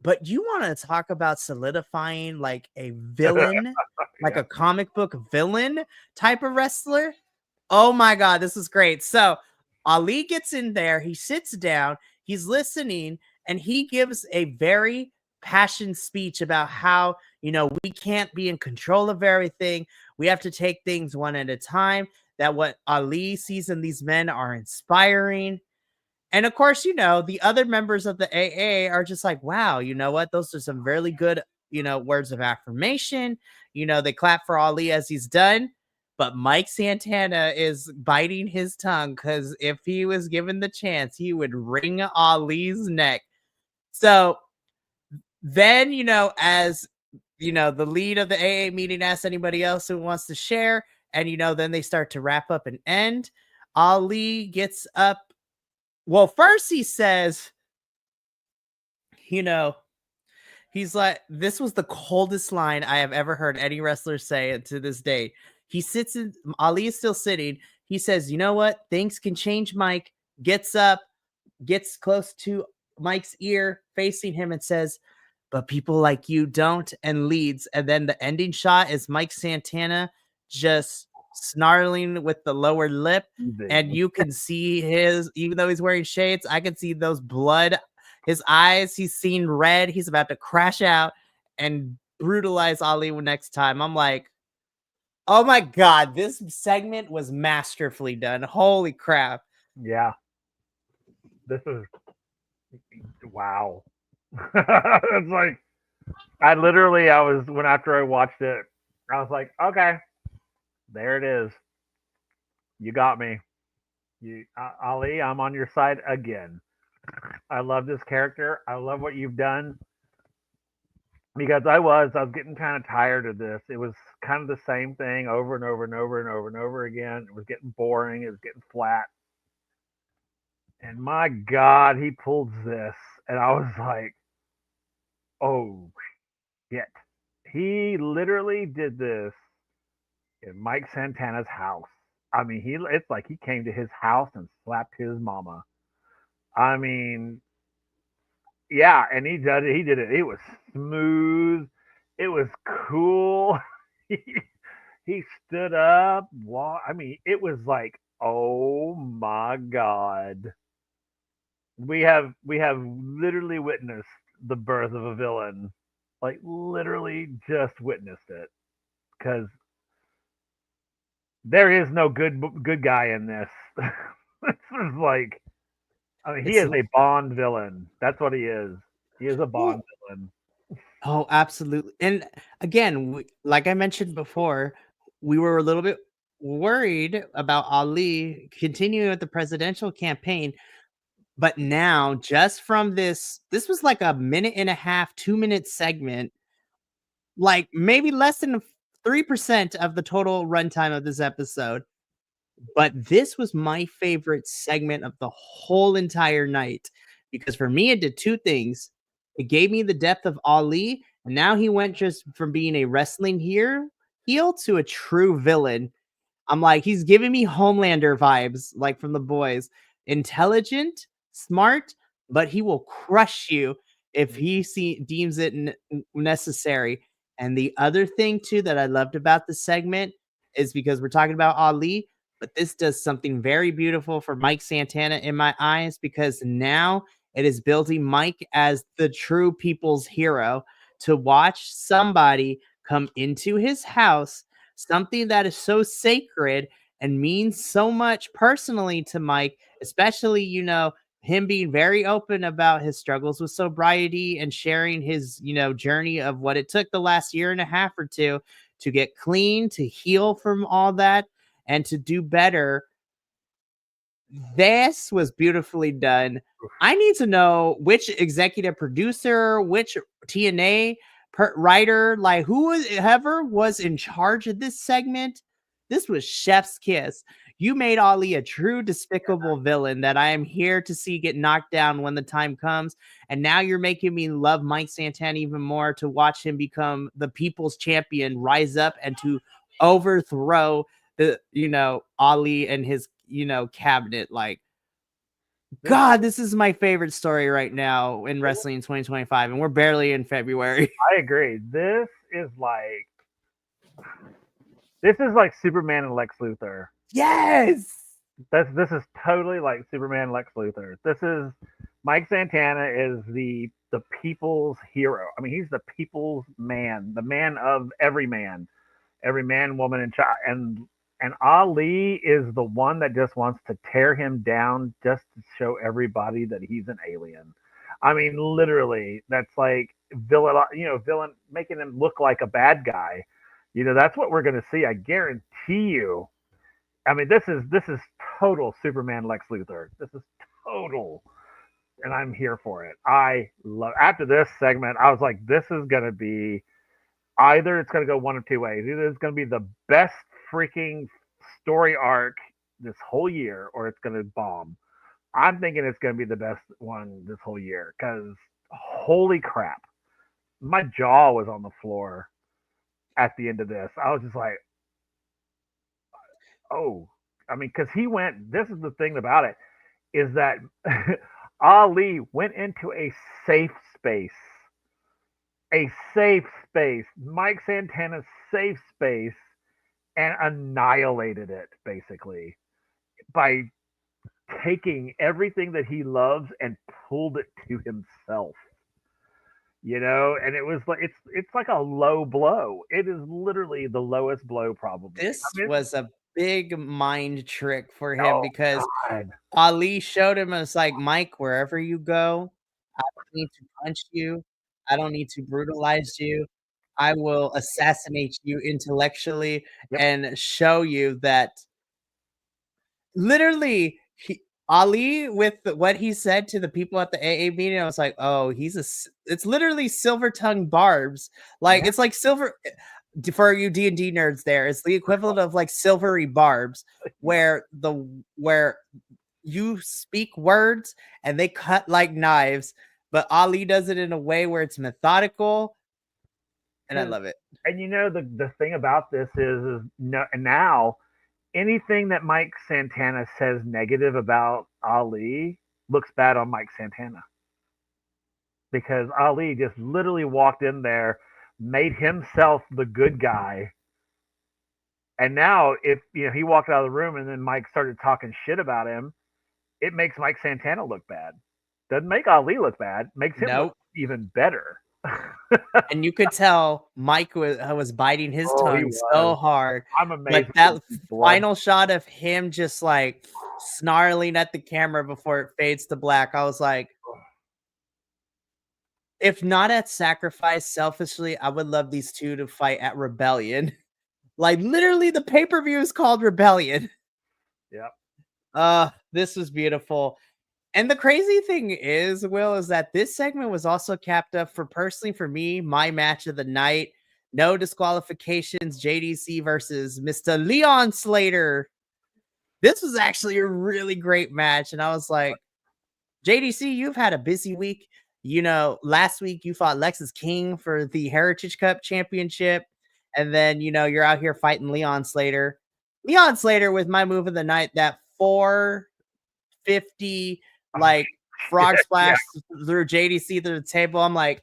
But you want to talk about solidifying like a villain, like Yeah. a comic book villain type of wrestler? Oh my God, this is great. So Ali gets in there, he sits down, he's listening, and he gives a very passionate speech about how, we can't be in control of everything. We have to take things one at a time. That what Ali sees in these men are inspiring. And of course, the other members of the AA are just like, wow, you know what? Those are some really good, words of affirmation. They clap for Ali as he's done. But Mike Santana is biting his tongue because if he was given the chance, he would wring Ali's neck. So then, as the lead of the AA meeting asks anybody else who wants to share, and then they start to wrap up and end. Ali gets up. Well, first he says, you know, he's like, this was the coldest line I have ever heard any wrestler say to this day. He sits in, Ali is still sitting. He says, you know what? Things can change, Mike. Gets up, gets close to Mike's ear, facing him, and says, but people like you don't, and leads. And then the ending shot is Mike Santana just snarling with the lower lip. And you can see even though he's wearing shades, I can see those blood, his eyes, he's seen red. He's about to crash out and brutalize Ali next time. I'm like, oh my God, this segment was masterfully done. Holy crap. Yeah. This is wow. It's like I was when after I watched it, I was like, okay, there it is. You got me. Ali, I'm on your side again. I love this character. I love what you've done because I was getting kind of tired of this. It was kind of the same thing over and over and over and over and over again. It was getting boring. It was getting flat. And my God, he pulled this, and I was like, oh shit. He literally did this in Mike Santana's house. I mean, it's like he came to his house and slapped his mama. I mean, yeah, and he did it. He did it. It was smooth. It was cool. he, he stood up. I mean, it was like, oh my God. We have literally witnessed the birth of a villain. Like literally just witnessed it because there is no good guy in this. This is like, I mean, he It's is a Bond villain. That's what he is. He is a Bond villain. Oh, absolutely. And again, like I mentioned before, we were a little bit worried about Ali continuing with the presidential campaign. But now, just from this was like a minute and a half, 2-minute segment, like maybe less than 3% of the total runtime of this episode. But this was my favorite segment of the whole entire night because for me, it did two things. It gave me the depth of Ali, and now he went just from being a wrestling heel to a true villain. I'm like, he's giving me Homelander vibes, like from the boys. Intelligent, smart, but he will crush you if deems it necessary. And the other thing too that I loved about the segment is because we're talking about Ali, but this does something very beautiful for Mike Santana in my eyes because now it is building Mike as the true people's hero to watch somebody come into his house, something that is so sacred and means so much personally to Mike, especially, him being very open about his struggles with sobriety and sharing his, journey of what it took the last year and a half or two to get clean, to heal from all that, and to do better. This was beautifully done. I need to know which executive producer, which TNA writer, like whoever was in charge of this segment. This was chef's kiss. You made Ali a true despicable villain that I am here to see get knocked down when the time comes. And now you're making me love Mike Santana even more to watch him become the people's champion, rise up and to overthrow Ali and his, cabinet. Like, This God, this is my favorite story right now in wrestling in 2025, and we're barely in February. I agree. This is like Superman and Lex Luthor. Yes. This is totally like Superman and Lex Luthor. This is Mike Santana is the people's hero. I mean, he's the people's man, the man of every man, woman, and child. And Ali is the one that just wants to tear him down just to show everybody that he's an alien. I mean, literally, that's like villain making him look like a bad guy. That's what we're going to see. I guarantee you. I mean, this is total Superman Lex Luthor. This is total, and I'm here for it. I love. After this segment, I was like, this is going to be either it's going to go one of two ways. Either it's going to be the best freaking story arc this whole year, or it's going to bomb. I'm thinking it's going to be the best one this whole year because holy crap, my jaw was on the floor at the end of this. I was just like, oh, I mean, because he went. This is the thing about it is that Ali went into safe space, a safe space, Mike Santana's safe space, and annihilated it basically by taking everything that he loves and pulled it to himself. And it was like it's like a low blow. It is literally the lowest blow probably. I This mean, was a big mind trick for him oh because god. Ali showed him it's like, Mike, wherever you go, I don't need to punch you. I don't need to brutalize you. I will assassinate you intellectually Yep. and show you that literally Ali with what he said to the people at the AA meeting, I was like, oh, it's literally silver tongue barbs. Like Yeah. it's like silver for you D&D nerds there. It's the equivalent of like silvery barbs where you speak words and they cut like knives, but Ali does it in a way where it's methodical and I Cause love it. and the thing about this is no, and now anything that Mike Santana says negative about Ali looks bad on Mike Santana because Ali just literally walked in there, made himself the good guy, and now if he walked out of the room and then Mike started talking shit about him, it makes Mike Santana look bad. Doesn't make Ali look bad, makes him look Nope. even better. And you could tell Mike was biting his Oh, he tongue was. so hard. I'm amazed But he that didn't see blood. final shot of him just like snarling at the camera before it fades to black, I was like, if not at Sacrifice, selfishly, I would love these two to fight at Rebellion. Like literally the pay-per-view is called Rebellion. Yep. This was beautiful. And the crazy thing is, Will, is that this segment was also capped up for personally for me, my match of the night. No disqualifications, JDC versus Mr. Leon Slater. This was actually a really great match. And I was like, JDC, you've had a busy week. You know, last week you fought Lexus King for the Heritage Cup Championship. And then, you know, you're out here fighting Leon Slater. Leon Slater with my move of the night, that 450 like frog Yeah. splash through JDC through the table. I'm like,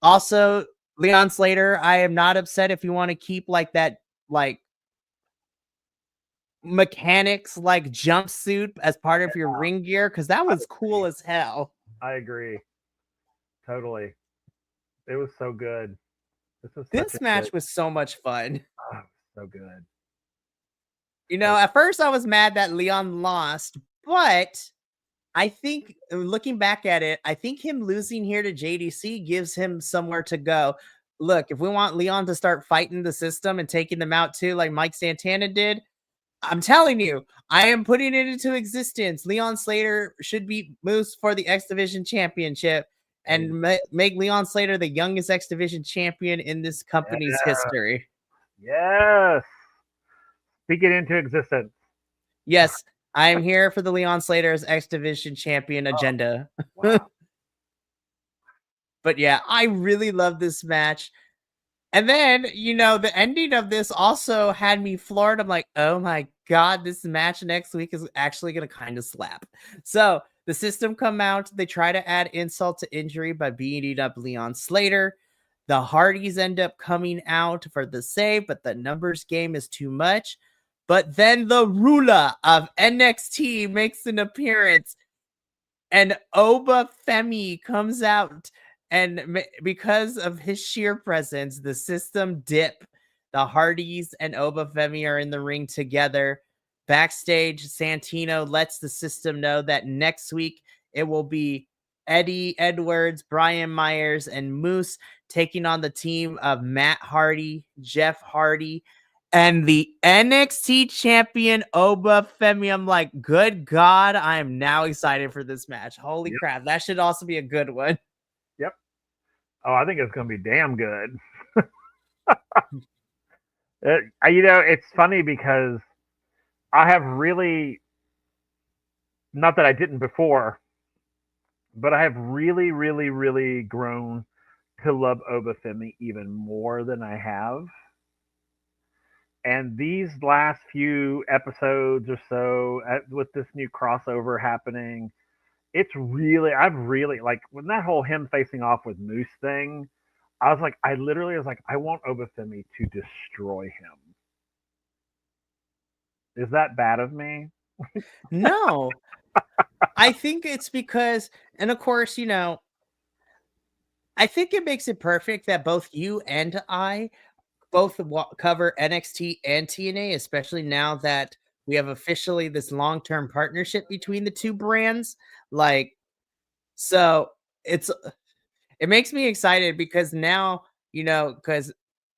also, Leon Slater, I am not upset if you want to keep like that, like mechanics like jumpsuit as part of your ring gear, because that I was cool agree. as hell. I agree. Totally. It was so good. This was such a This good. match was so much fun. Oh, so good. You So know, at first I was mad that Leon lost, but I think looking back at it, I think him losing here to JDC gives him somewhere to go. Look, if we want Leon to start fighting the system and taking them out too, like Mike Santana did, I'm telling you, I am putting it into existence. Leon Slater should beat Moose for the X Division Championship and make Leon Slater the youngest X Division champion in this company's yeah. history. Yes. Speak it into existence. Yes, I am here for the Leon Slater's X Division champion Oh, agenda. wow. But yeah, I really love this match. And then, you know, the ending of this also had me floored. I'm like, oh my God, this match next week is actually going to kind of slap. So the system come out. They try to add insult to injury by beating up Leon Slater. The Hardys end up coming out for the save, but the numbers game is too much. But then the ruler of NXT makes an appearance and Oba Femi comes out, and because of his sheer presence, the system dip. The Hardys and Oba Femi are in the ring together. Backstage, Santino lets the system know that next week it will be Eddie Edwards, Brian Myers, and Moose taking on the team of Matt Hardy, Jeff Hardy, and the NXT champion Oba Femi. I'm like, good God, I am now excited for this match. Holy Yep. crap. That should also be a good one. Yep. Oh, I think it's going to be damn good. It's funny because I have really, not that I didn't before, but I have really, really, really grown to love Obafemi even more than I have. And these last few episodes or so, with this new crossover happening, I've really, like, when that whole him facing off with Moose thing, I literally was like, I want Obafemi to destroy him. Is that bad of me? No, I think it's because, and of course, you know, I think it makes it perfect that both you and I both cover NXT and TNA, especially now that we have officially this long-term partnership between the two brands. Like, so it's it makes me excited because now, you know, because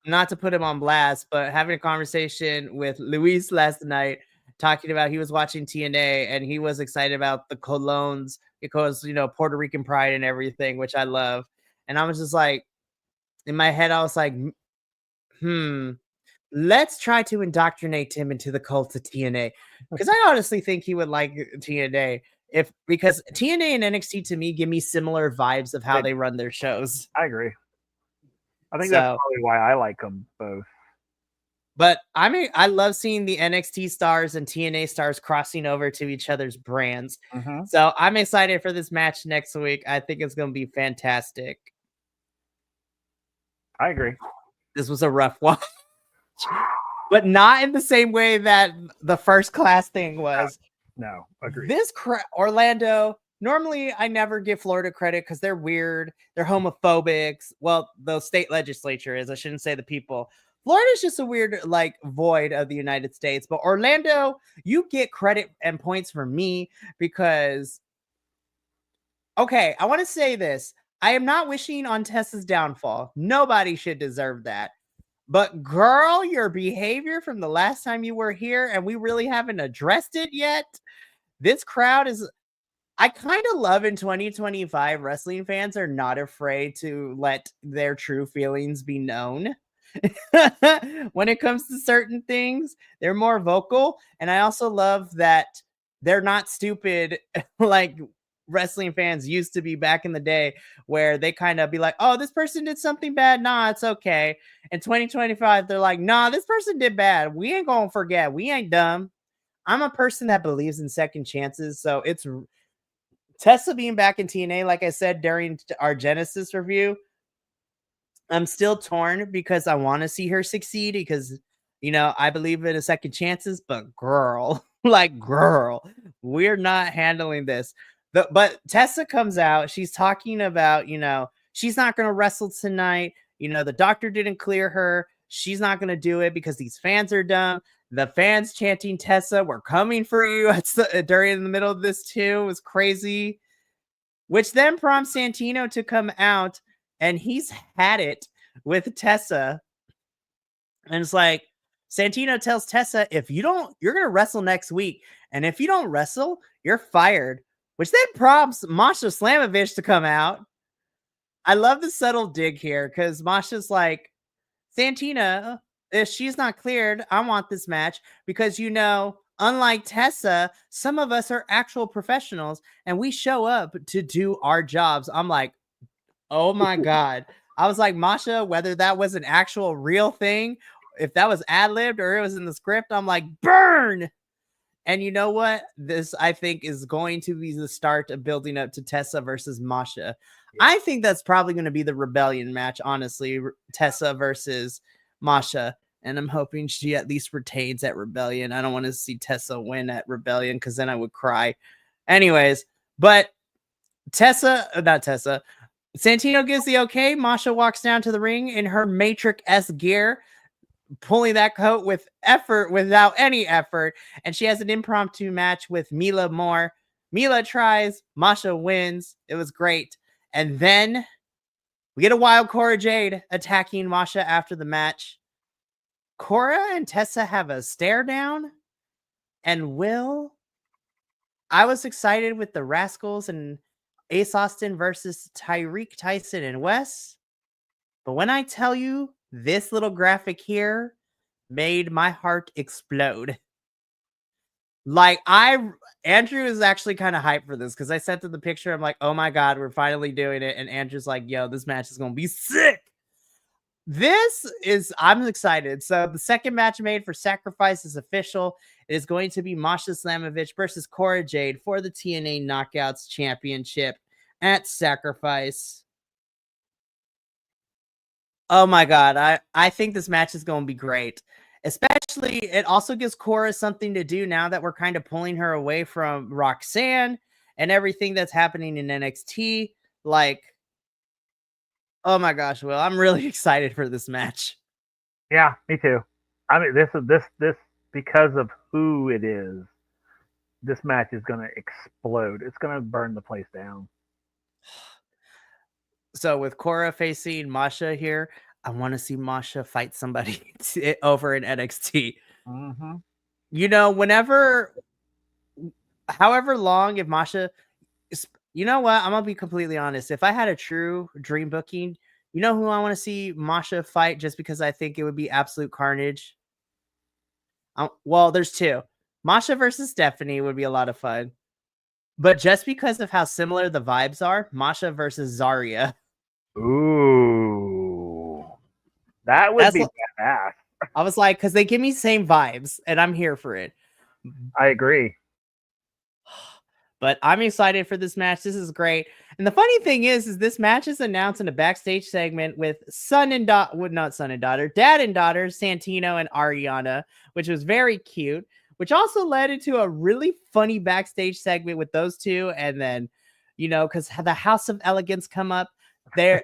not to put him on blast, but having a conversation with Luis last night, talking about he was watching TNA and he was excited about the colognes because, you know, Puerto Rican pride and everything, which I love. And I was just like, in my head, I was like, hmm, let's try to indoctrinate him into the cult of TNA. Because I honestly think he would like TNA because TNA and NXT to me give me similar vibes of how It, they run their shows. I agree. I think that's So, probably why I like them both. but I mean, I love seeing the NXT stars and TNA stars crossing over to each other's brands. Hmm. So I'm excited for this match next week. I think it's going to be fantastic. I agree. This was a rough one, but not in the same way that the first class thing was. No, agreed. This Orlando, normally I never give Florida credit because they're weird, they're homophobic. Well, the state legislature is, I shouldn't say the people. Florida's just a weird like void of the United States, but Orlando, you get credit and points from me because, okay, I want to say this. I am not wishing on Tessa's downfall. Nobody should deserve that. But girl, your behavior from the last time you were here, and we really haven't addressed it yet. This crowd is, I kind of love in 2025, wrestling fans are not afraid to let their true feelings be known. When it comes to certain things, they're more vocal. And I also love that they're not stupid like wrestling fans used to be back in the day, where they kind of be like, oh, this person did something bad. Nah, it's okay. In 2025, they're like, nah, this person did bad. We ain't gonna forget. We ain't dumb. I'm a person that believes in second chances. So it's Tessa being back in TNA, like I said during our Genesis review. I'm still torn because I want to see her succeed because, I believe in a second chances, but girl, like, girl, we're not handling this. But Tessa comes out. She's talking about, she's not going to wrestle tonight. The doctor didn't clear her. She's not going to do it because these fans are dumb. The fans chanting, Tessa, we're coming for you during the middle of this, too. It was crazy, which then prompts Santino to come out, and he's had it with Tessa. And it's like, Santino tells Tessa, if you don't, you're going to wrestle next week. And if you don't wrestle, you're fired, which then prompts Masha Slamovich to come out. I love the subtle dig here because Masha's like, Santina, if she's not cleared, I want this match because, unlike Tessa, some of us are actual professionals and we show up to do our jobs. I'm like, oh my God. I was like, Masha, whether that was an actual real thing, if that was ad-libbed or it was in the script, I'm like, burn. And you know what? This, I think, is going to be the start of building up to Tessa versus Masha. Yeah. I think that's probably going to be the Rebellion match, honestly, Tessa versus Masha. And I'm hoping she at least retains at Rebellion. I don't want to see Tessa win at Rebellion because then I would cry. Anyways, but Santino gives the okay. Masha walks down to the ring in her Matrix-esque gear, pulling that coat with effort, without any effort. And she has an impromptu match with Mila Moore. Mila tries, Masha wins. It was great. And then we get a wild Cora Jade attacking Masha after the match. Cora and Tessa have a stare down. And I was excited with the Rascals and Ace Austin versus Tyreek, Tyson, and Wes. But when I tell you, this little graphic here made my heart explode. Like, Andrew is actually kind of hyped for this because I sent him the picture. I'm like, oh my God, we're finally doing it. And Andrew's like, yo, this match is going to be sick. I'm excited. So the second match made for Sacrifice is official. It is going to be Masha Slamovich versus Cora Jade for the TNA Knockouts Championship at Sacrifice. Oh my God. I think this match is going to be great. Especially, it also gives Cora something to do now that we're kind of pulling her away from Roxanne and everything that's happening in NXT. Like, oh my gosh, Will, I'm really excited for this match. Yeah, me too. I mean, this because of who it is. This match is going to explode. It's going to burn the place down. So with Cora facing Masha here, I want to see Masha fight somebody over in NXT. Mm-hmm. However long, if Masha, you know what? I'm going to be completely honest. If I had a true dream booking, you know who I want to see Masha fight just because I think it would be absolute carnage? Well, there's two. Masha versus Stephanie would be a lot of fun. But just because of how similar the vibes are, Masha versus Zarya. Ooh. That would be badass. I was like, because they give me same vibes, and I'm here for it. I agree. But I'm excited for this match. This is great. And the funny thing is this match is announced in a backstage segment with dad and daughter, Santino and Ariana, which was very cute, which also led into a really funny backstage segment with those two. And then, because the House of Elegance come up there,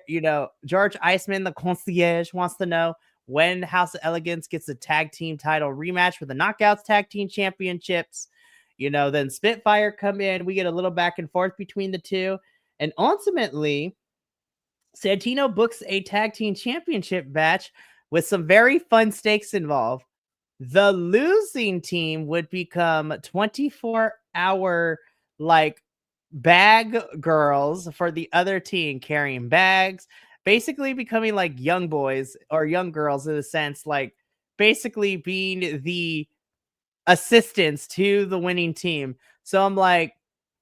George Iceman, the concierge, wants to know when House of Elegance gets a tag team title rematch for the Knockouts Tag Team Championships. Then Spitfire come in. We get a little back and forth between the two. And ultimately, Santino books a tag team championship match with some very fun stakes involved. The losing team would become 24-hour like bag girls for the other team, carrying bags, basically becoming like young boys or young girls in a sense, like basically being the assistants to the winning team. So I'm like,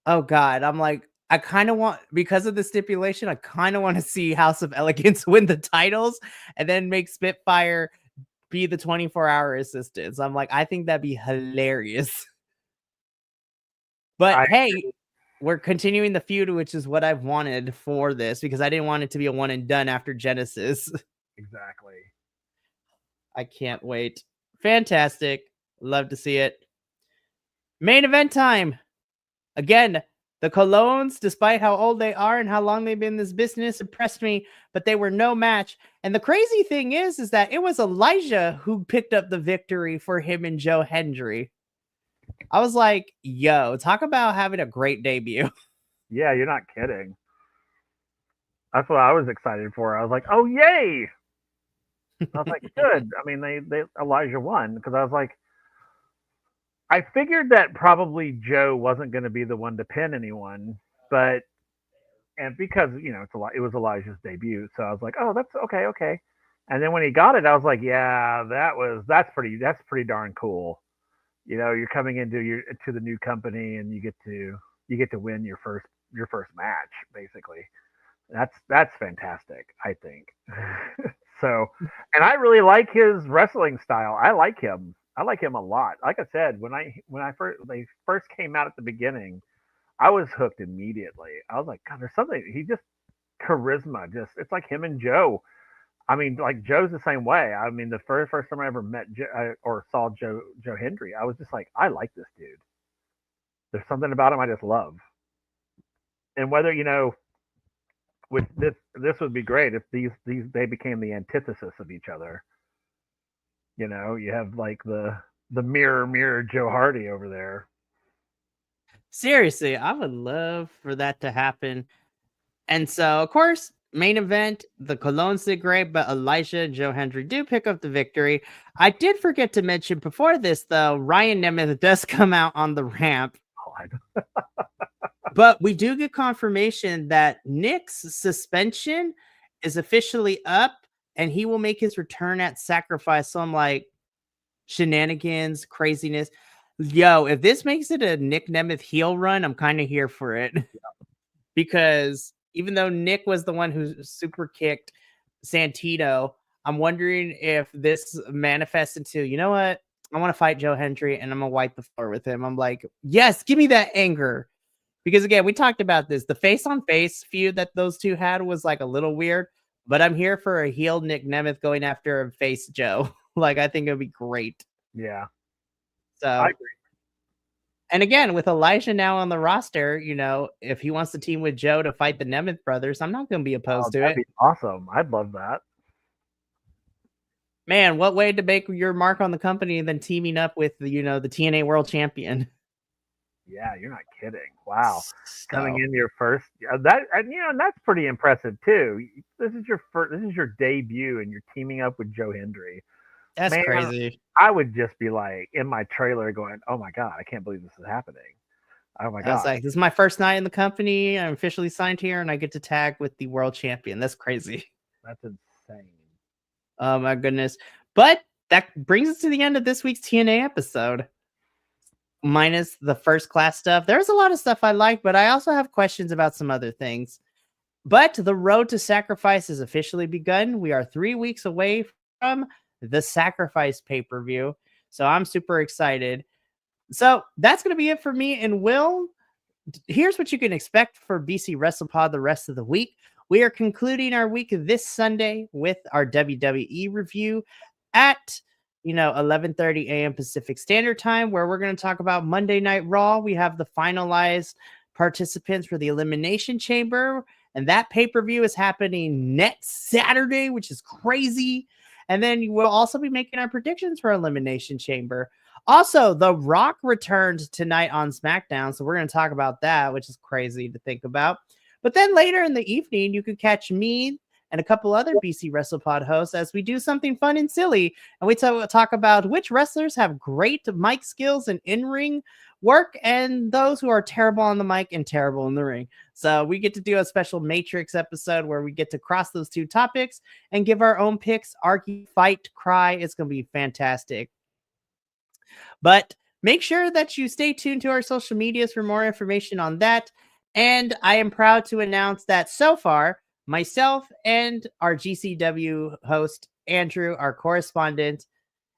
oh God, I'm like, I kind of want, because of the stipulation, I kind of want to see House of Elegance win the titles and then make Spitfire be the 24-hour assistants. I'm like, I think that'd be hilarious. But I hey, we're continuing the feud, which is what I've wanted for this because I didn't want it to be a one and done after Genesis. exactly. I can't wait. Fantastic. Love to see it. Main event time. Again, the Colognes, despite how old they are and how long they've been in this business, impressed me, but they were no match. And the crazy thing is that it was Elijah who picked up the victory for him and Joe Hendry. I was like, yo, talk about having a great debut. Yeah, you're not kidding. That's what I was excited for. I was like, oh yay! I was like, good. I mean, they Elijah won because I was like, I figured that probably Joe wasn't going to be the one to pin anyone, but and because it was Elijah's debut, so I was like, oh, that's okay, okay. And then when he got it, I was like, yeah, that's pretty darn cool. You're coming into the new company and you get to win your first match basically. That's fantastic, I think. So, and I really like his wrestling style. I like him. I like him a lot. Like I said, when they first came out at the beginning, I was hooked immediately. I was like, God, there's something. He just charisma. Just it's like him and Joe. I mean, like Joe's the same way. I mean, the first time I ever met or saw Joe Hendry, I was just like, I like this dude. There's something about him I just love. And whether with this would be great if these they became the antithesis of each other. You have like the mirror Joe Hardy over there. Seriously, I would love for that to happen. And so, of course, main event, the Colognes did great, but Elijah and Joe Hendry do pick up the victory. I did forget to mention before this, though, Ryan Nemeth does come out on the ramp. Oh, But we do get confirmation that Nick's suspension is officially up and he will make his return at Sacrifice. So I'm like, shenanigans, craziness. Yo, if this makes it a Nick Nemeth heel run, I'm kind of here for it. Because even though Nick was the one who super kicked Santino, I'm wondering if this manifests into, you know what? I want to fight Joe Hendry and I'm going to wipe the floor with him. I'm like, yes, give me that anger. Because again, we talked about this. The face on face feud that those two had was like a little weird, but I'm here for a heel Nick Nemeth going after a face Joe. Like, I think it would be great. yeah, I So, agree. and again, with Elijah now on the roster, if he wants to team with Joe to fight the Nemeth brothers, I'm not going to be Oh, opposed to that'd it. be awesome. I'd love that. Man, what way to make your mark on the company than teaming up with, the TNA world champion? Yeah, you're not kidding. Wow. Coming So in your first that and that's pretty impressive too. This is your debut and you're teaming up with Joe Hendry. that's Man, crazy. I would just be like in my trailer going, "Oh my god, I can't believe this is happening." Oh my I was god. like, this is my first night in the company. I'm officially signed here and I get to tag with the world champion. That's crazy. That's insane. Oh my goodness. But that brings us to the end of this week's TNA episode. Minus the first class stuff. There's a lot of stuff I like, but I also have questions about some other things. But the road to Sacrifice has officially begun. We are 3 weeks away from the Sacrifice pay-per-view. So I'm super excited. So that's going to be it for me and Will. Here's what you can expect for BC WrestlePod the rest of the week. We are concluding our week this Sunday with our WWE review at 11:30 a.m. Pacific Standard Time, where we're going to talk about Monday Night Raw. We have the finalized participants for the Elimination Chamber, and that pay-per-view is happening next Saturday, which is crazy. And then we'll also be making our predictions for Elimination Chamber. Also, The Rock returned tonight on SmackDown, so we're going to talk about that, which is crazy to think about. But then later in the evening, you can catch me and a couple other BC WrestlePod hosts as we do something fun and silly. And we talk about which wrestlers have great mic skills and in ring work, and those who are terrible on the mic and terrible in the ring. So we get to do a special Matrix episode where we get to cross those two topics and give our own picks, argue, fight, cry. It's going to be fantastic. But make sure that you stay tuned to our social medias for more information on that. And I am proud to announce that so far, myself and our GCW host, Andrew, our correspondent,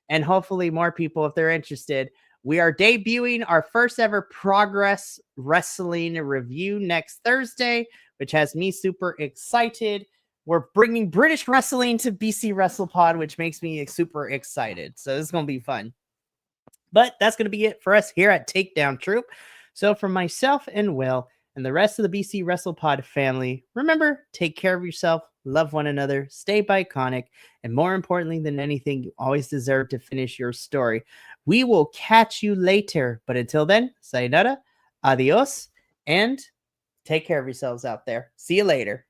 and hopefully more people if they're interested, we are debuting our first ever Progress Wrestling review next Thursday, which has me super excited. We're bringing British wrestling to BC WrestlePod, which makes me super excited. So this is going to be fun. But that's going to be it for us here at Takedown Troupe. So for myself and Will and the rest of the BC WrestlePod family, remember, take care of yourself, love one another, stay iconic, and more importantly than anything, you always deserve to finish your story. We will catch you later. But until then, sayonara, adios, and take care of yourselves out there. See you later.